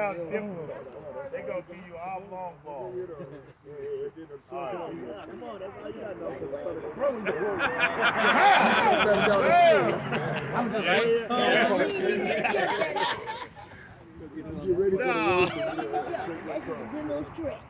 down different. They gonna give you all long ball. Come on, that's all you got to know. I'm just get ready for the race. That's a good little stretch.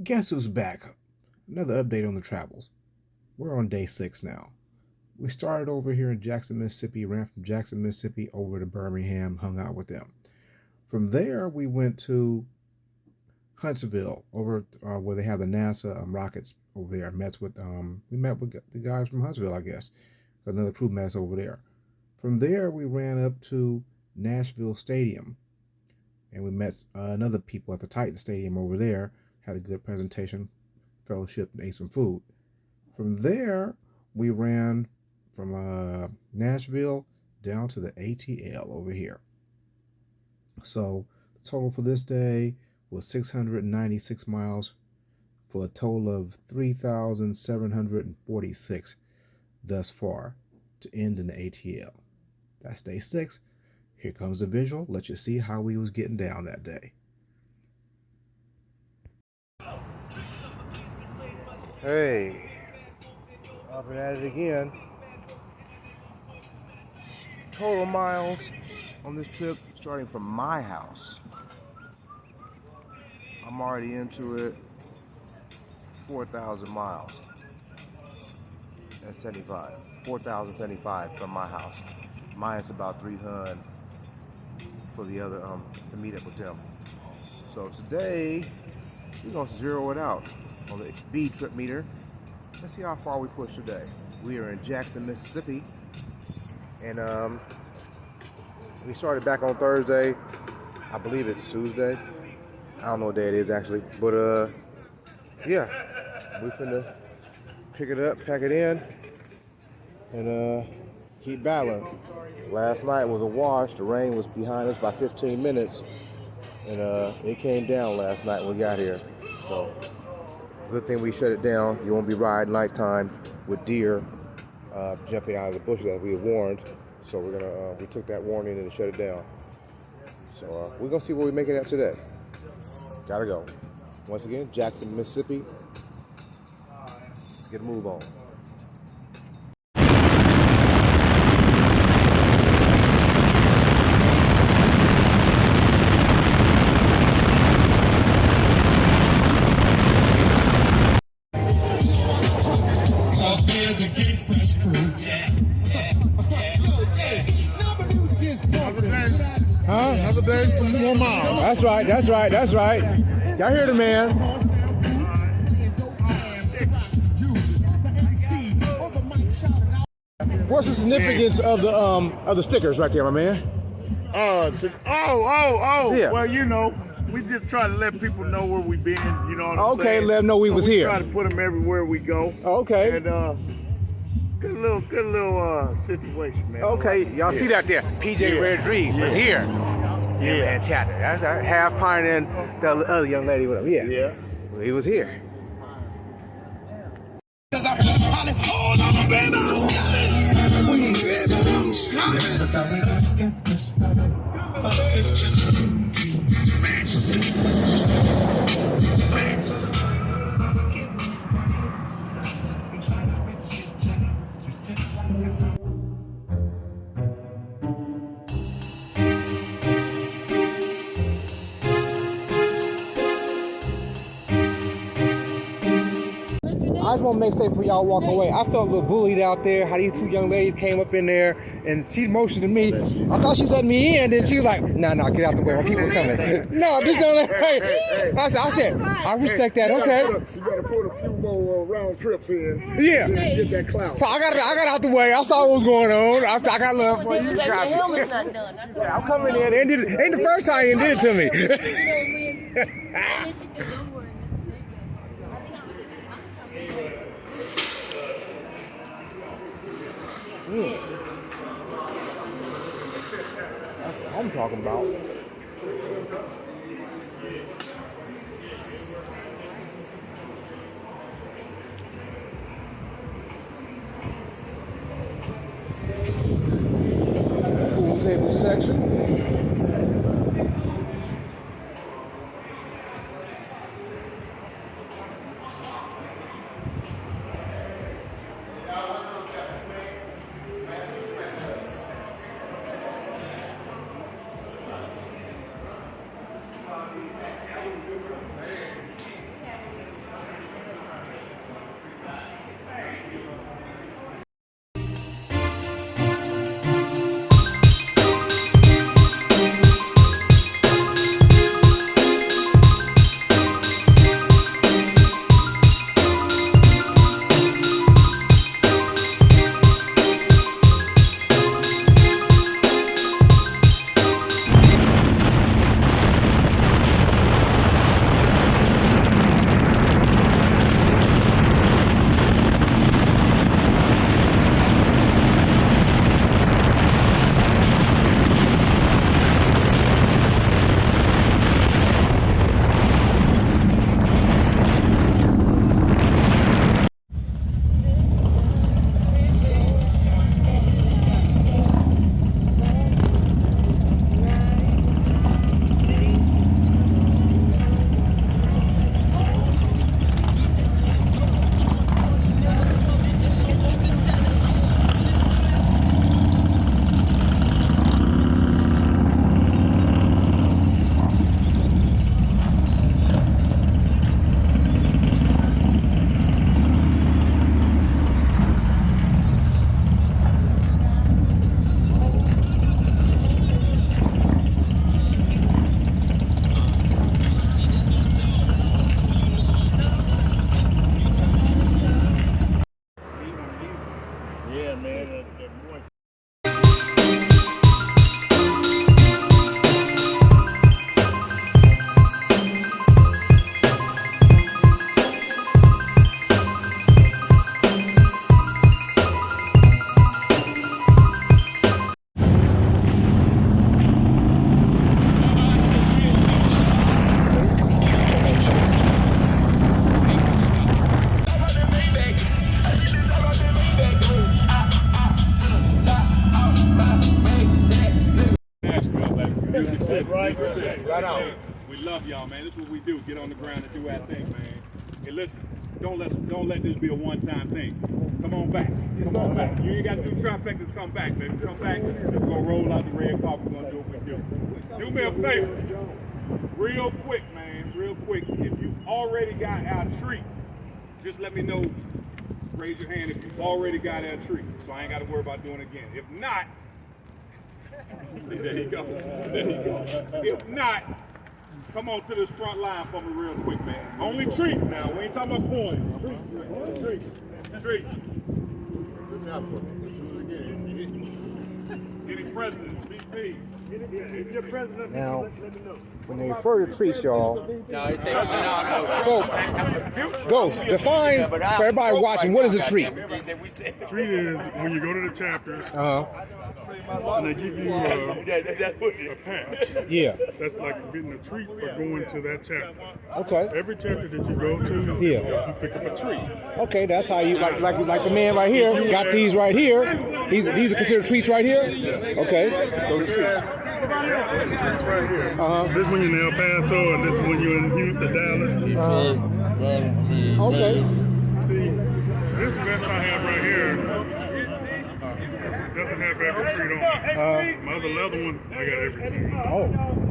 Guess who's back? Another update on the travels. We're on day 6 now. We started over here in Jackson, Mississippi, ran from Jackson, Mississippi over to Birmingham, hung out with them. From there, we went to Huntsville, over where they have the NASA rockets over there. We met with the guys from Huntsville, I guess. Another crew met us over there. From there, we ran up to Nashville Stadium, and we met another people at the Titan Stadium over there. Had a good presentation, fellowship, and ate some food. From there, we ran from Nashville down to the ATL over here. So the total for this day was 696 miles for a total of 3,746 thus far to end in the ATL. That's day 6. Here comes the visual. Let you see how we was getting down that day. Hey, up and at it again. Total miles on this trip, starting from my house. I'm already into it. 4,000 miles. That's 75. 4,075 from my house. Mine's about 300 for the other to meet up with them. So today we're gonna zero it out on the B trip meter. Let's see how far we push today. We are in Jackson, Mississippi, and we started back on Thursday. I believe it's Tuesday. I don't know what day it is actually, but yeah, we finna pick it up, pack it in, and keep battling. Last night was a wash. The rain was behind us by 15 minutes, and it came down last night when we got here. So good thing we shut it down. You won't be riding nighttime with deer jumping out of the bushes as we were warned. So we're gonna we took that warning and shut it down. So we're gonna see where we make it at today. Gotta go. Once again, Jackson, Mississippi. Let's get a move on. Another day, some more miles. That's right, that's right, that's right. Y'all hear the man. What's the significance of the stickers right there, my man? Yeah. Well, you know, we just try to let people know where we've been, you know what I'm saying? Okay, let them know we was here. Try to put them everywhere we go. Okay. And good little situation, man. Okay, y'all see that there? PJ Red Dream was here. Yeah, man, chatter. That's right. Half pint and the other young lady with him. Yeah. Yeah. Well, he was here. I just want to make safe before y'all walk away. I felt a little bullied out there, how these two young ladies came up in there, and she motioned to me. I thought she was letting me in, and she was like, nah, get out the way, my people's coming. No, this don't let I said, I respect that, okay. You gotta put a few more round trips in. Yeah. Get that clout. So I got out the way. I saw what was going on. I got love for you. Helmet's not done. Yeah, I'm coming in. Ain't the first time you did it to me. That's what I'm talking about. section. Yeah, man. That moist. Nashville, baby. Music City. Right, Music City. right. Right on. We love y'all, man. This is what we do. Get on the ground and do our thing, man. Hey, listen, don't let this be a one-time thing. Come on back. Come on back. You ain't got to do trifecta. Come back, baby. Come back. We're gonna roll out the red carpet. We're gonna do what we do. Do me a favor, real quick, man. Real quick. If you already got our treat, just let me know. Raise your hand if you already got our treat, so I ain't got to worry about doing it again. If not. See, there you go. There you go. If not, come on to this front line for me real quick, man. Only treats now. We ain't talking about coins. Treats. Treats. Any presidents, VP. If you're president, Now, let me know. when they refer to treats, y'all. No. So, Ghost, define for everybody watching, what is a treat? Treat is when you go to the chapters and they give you a patch. Yeah. That's like getting a treat for going to that chapter. Okay. Every chapter that you go to, Yeah. you pick up a treat. Okay, that's how you like the man right here got these right here. These are considered treats right here. Okay. Those are treats. Treats right here. This one you're in El Paso, and this one you're in the Dallas. Okay. See, this vest I have right here doesn't have every treat on it. My other leather one, I got everything. Oh,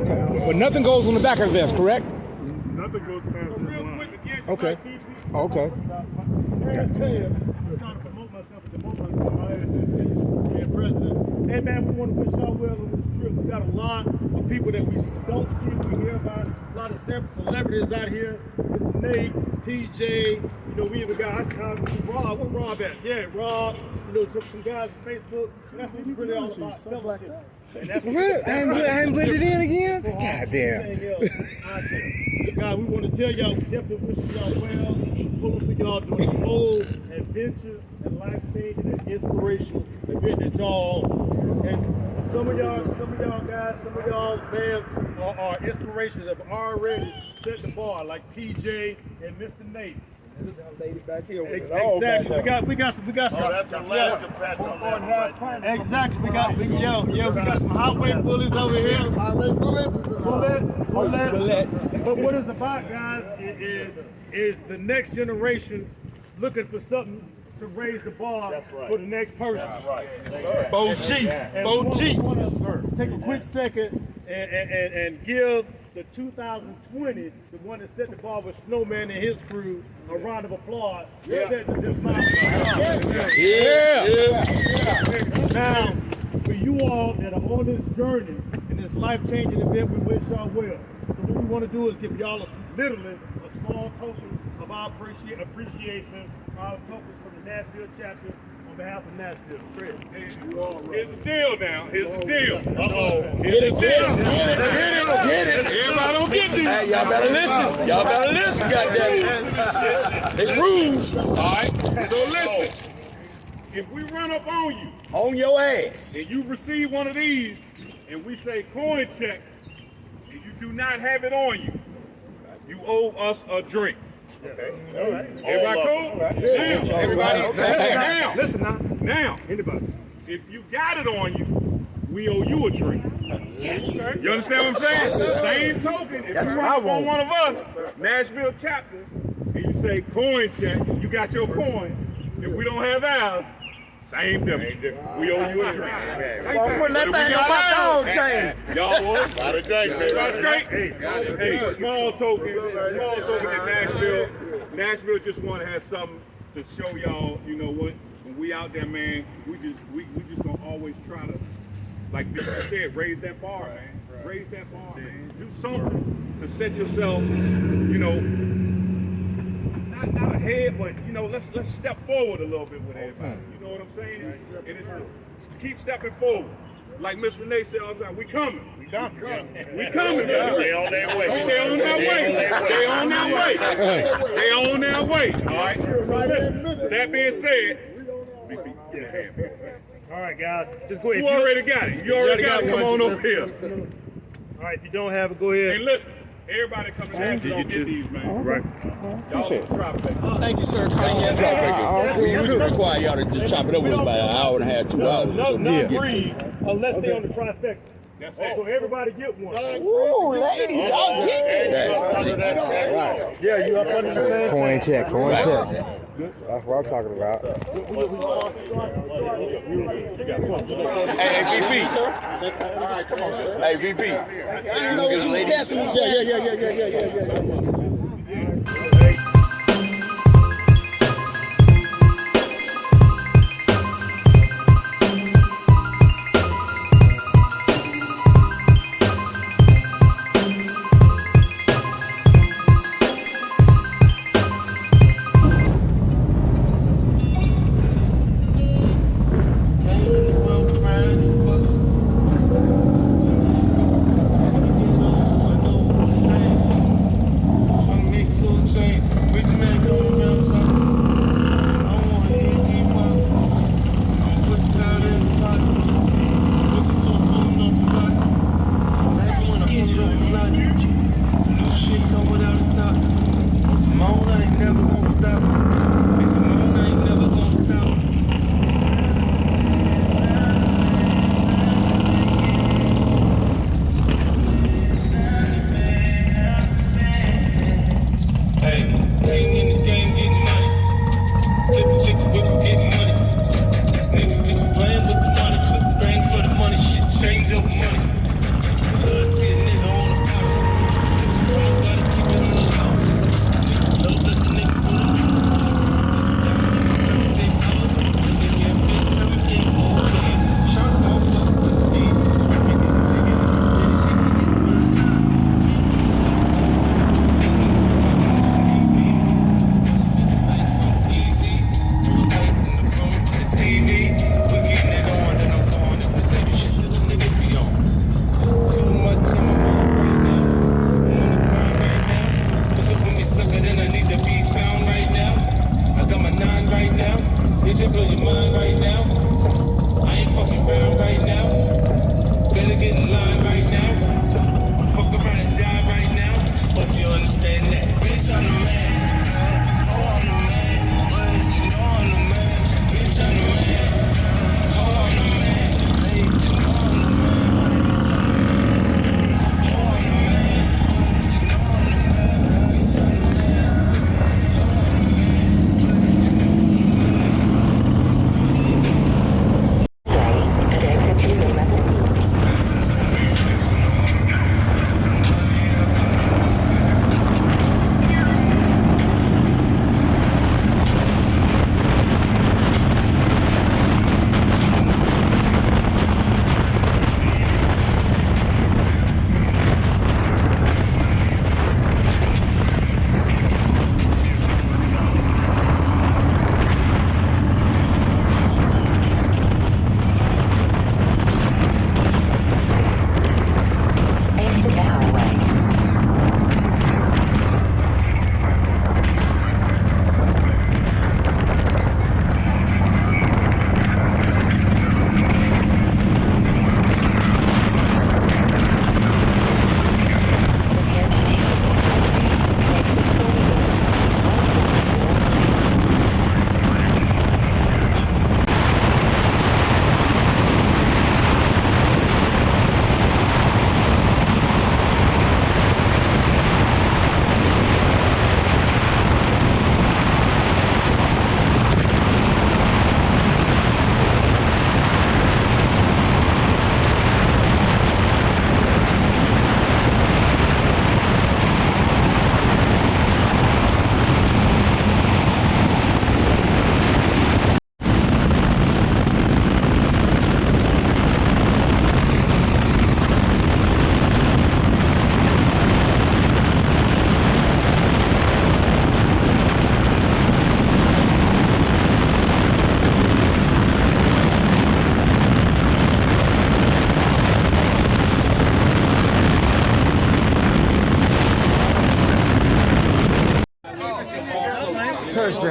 okay. But nothing goes on the back of the vest, correct? Nothing goes past this line. Okay. Okay. I'm trying to promote myself and demote myself. Being president. Hey man, we want to wish y'all well on this trip. We got a lot of people that we don't see, we hear about. A lot of celebrities out here. Mr. Nate, PJ, you know, we even got, I see Rob. Where Rob at? Yeah, Rob. You know, some guys on Facebook. That's what it's really all about, fellowship. I haven't blended in again? God damn. God, we want to tell y'all, we definitely wish y'all well. Hoping for y'all doing this whole adventure and life-changing and inspirational event that y'all, and some of y'all guys, some of y'all, man, are inspirations have already set the bar, like PJ and Mr. Nate. Exactly. We got some. That's Alaska patch on that. Exactly. We got some highway bullies over here. Highway Bullets. But what it's about, guys, is the next generation looking for something to raise the bar for the next person. Take a quick second and give the 2020, the one that set the bar with Snowman and his crew, a round of applause. Now, for you all that are on this journey, in this life-changing event, we wish y'all well. So what we want to do is give y'all literally a small token of our appreciation, our tokens from the Nashville chapter on behalf of Nashville. Fred. Here's the deal now. Here's the deal. Get it. Everybody don't get these. Hey, y'all better listen. Goddammit. It's rules. All right. So listen. If we run up on you, On your ass. and you receive one of these, and we say coin check, and you do not have it on you, you owe us a drink. Okay. All right. Everybody cool? Now, Everybody. Listen now, anybody. if you got it on you, we owe you a drink. Yes. You understand what I'm saying? Same token, if you run up on one of us, Nashville chapter, and you say coin check, you got your coin. If we don't have ours, same difference. We owe you a drink. Putting that thing on my dog chain. Y'all what? Not a drink, baby. That's great. Hey, small token in Nashville. Nashville just want to have something to show y'all, you know what? When we out there, man, we just gonna always try to, like Victor said, raise that bar, man. Raise that bar, man. Do something to set yourself, you know, not ahead, but you know, let's step forward a little bit with everybody. You know what I'm saying? And it's keep stepping forward. Like Miss Renee said all the time, we coming. We coming, man. They on their way. They on their way. All right. So listen, that being said, All right, guys. Just go ahead. you already got it. You already got it. Come on over here. All right, if you don't have it, go ahead. And listen, everybody coming down, don't get these, man. Right. Y'all drop that. Thank you, sir. We could require y'all to just chop it up with about an hour and a half, 2 hours. Not breathe unless they on the trifecta. That's So it. everybody get one. Ooh, ladies, y'all get it. Yeah, you up under the same. Coin check. That's what I'm talking about. Hey, VP. Hey, VP. You know what you was testing me. Yeah. Fuck around and die right now. Hope you understand that. Bitch, I'm the man. Oh, I'm the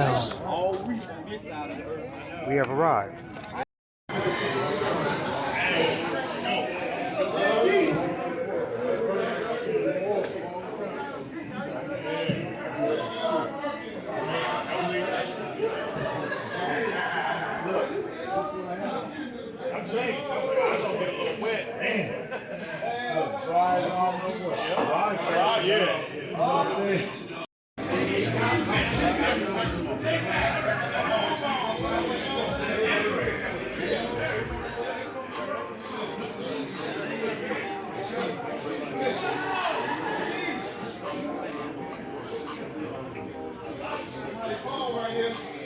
down. We have arrived. I'm saying, I don't get a little wet. Man. Yeah. Right here.